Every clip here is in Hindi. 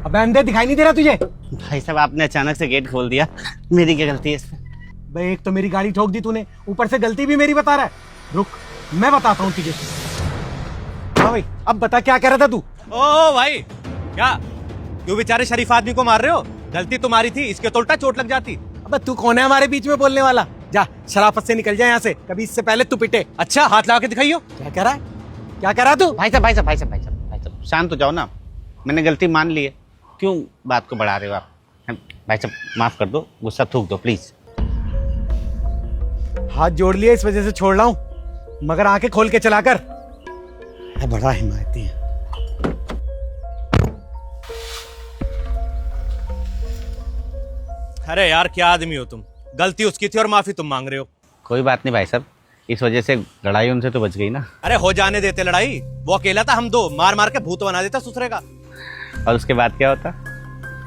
अबे अंधे, दिखाई नहीं दे रहा तुझे? भाई साहब आपने अचानक से गेट खोल दिया, मेरी क्या गलती है इसमें? भाई एक तो मेरी गाड़ी ठोक दी तूने, ऊपर से गलती भी मेरी बता रहा है। रुक, मैं बताता हूँ तुझे। हाँ भाई, अब बता क्या कह रहा था तू? ओ भाई, क्या क्यों बेचारे शरीफ आदमी को मार रहे हो? गलती तुम्हारी थी, इसके तो उल्टा चोट लग जाती। अबे तू कौन है हमारे बीच में बोलने वाला? जा शराफत से निकल जा यहाँ से, कभी इससे पहले तू पिटे। अच्छा, हाथ लगा के दिखाइयो। क्या कह रहा है? क्या कह रहा तू? भाई साहब भाई साहब भाई साहब भाई साहब भाई साहब शांत हो जाओ ना, मैंने गलती मान ली है, क्यों बात को बढ़ा रहे हो आप? भाई साहब माफ कर दो, गुस्सा थूक दो प्लीज। हाथ जोड़ लिया इस वजह से छोड़ रहा हूँ, मगर आंखें खोल के चला कर। बड़ा हिमायती है। अरे यार, क्या आदमी हो तुम? गलती उसकी थी और माफी तुम मांग रहे हो। कोई बात नहीं भाई साहब, इस वजह से लड़ाई उनसे तो बच गई ना। अरे हो जाने देते लड़ाई, वो अकेला था, हम दो मार मार के भूत बना देता ससुरे का। और उसके बाद क्या होता?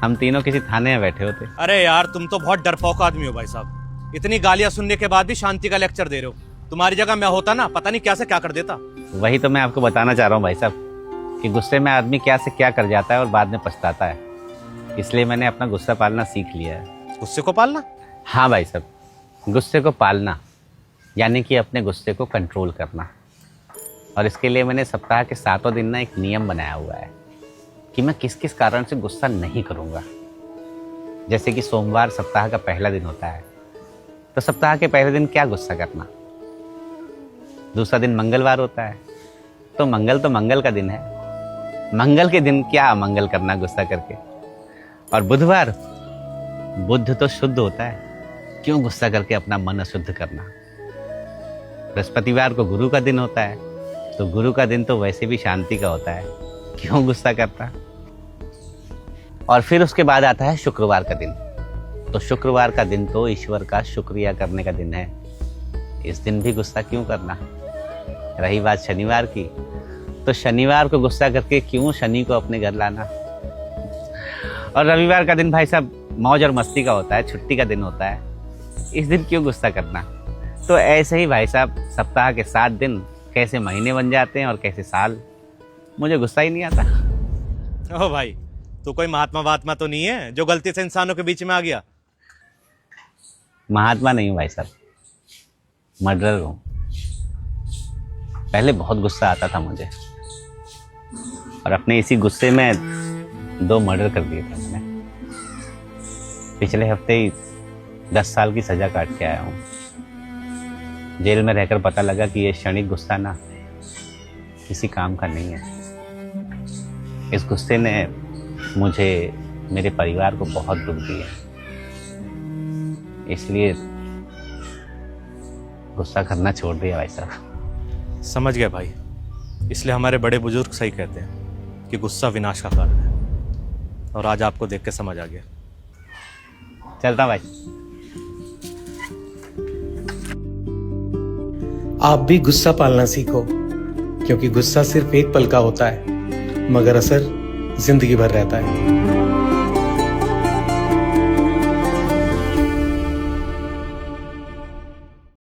हम तीनों किसी थाने में बैठे होते। अरे यार, तुम तो बहुत डरपोक आदमी हो भाई साहब। इतनी गालियां सुनने के बाद भी शांति का लेक्चर दे रहे हो। तुम्हारी जगह मैं होता ना, पता नहीं क्या से क्या कर देता। वही तो मैं आपको बताना चाह रहा हूँ भाई साहब, कि गुस्से में आदमी क्या से क्या कर जाता है और बाद में पछताता है। इसलिए मैंने अपना गुस्सा पालना सीख लिया है। गुस्से को पालना? हाँ भाई साहब, गुस्से को पालना यानी कि अपने गुस्से को कंट्रोल करना। और इसके लिए मैंने सप्ताह के 7 दिन ना एक नियम बनाया हुआ है कि मैं किस किस कारण से गुस्सा नहीं करूँगा। जैसे कि सोमवार सप्ताह का पहला दिन होता है, तो सप्ताह के पहले दिन क्या गुस्सा करना। दूसरा दिन मंगलवार होता है, तो मंगल का दिन है, मंगल के दिन क्या अमंगल करना गुस्सा करके। और बुधवार, बुध तो शुद्ध होता है, क्यों गुस्सा करके अपना मन अशुद्ध करना। बृहस्पतिवार को गुरु का दिन होता है, तो गुरु का दिन तो वैसे भी शांति का होता है, क्यों गुस्सा करता। और फिर उसके बाद आता है शुक्रवार का दिन, तो शुक्रवार का दिन तो ईश्वर का शुक्रिया करने का दिन है, इस दिन भी गुस्सा क्यों करना। रही बात शनिवार की, तो शनिवार को गुस्सा करके क्यों शनि को अपने घर लाना। और रविवार का दिन भाई साहब मौज और मस्ती का होता है, छुट्टी का दिन होता है, इस दिन क्यों गुस्सा करना। तो ऐसे ही भाई साहब सप्ताह के 7 दिन कैसे महीने बन जाते हैं और कैसे साल, मुझे गुस्सा ही नहीं आता। ओ भाई, तू कोई महात्मा वात्मा तो नहीं है जो गलती से इंसानों के बीच में आ गया? महात्मा नहीं हूँ भाई साहब, मर्डरर हूँ। पहले बहुत गुस्सा आता था मुझे, और अपने इसी गुस्से में 2 मर्डर कर दिए थे मैंने। पिछले हफ्ते ही 10 साल की सजा काट के आया हूँ। जेल में रहकर पता लगा कि ये क्षणिक गुस्सा ना किसी काम का नहीं है। इस गुस्से ने मुझे, मेरे परिवार को बहुत दुख दिया, इसलिए गुस्सा करना छोड़ दिया भाई साहब। समझ गया भाई, इसलिए हमारे बड़े बुजुर्ग सही कहते हैं कि गुस्सा विनाश का कारण है, और आज आपको देख के समझ आ गया। चलता भाई। आप भी गुस्सा पालना सीखो, क्योंकि गुस्सा सिर्फ एक पल का होता है, मगर असर जिंदगी भर रहता है।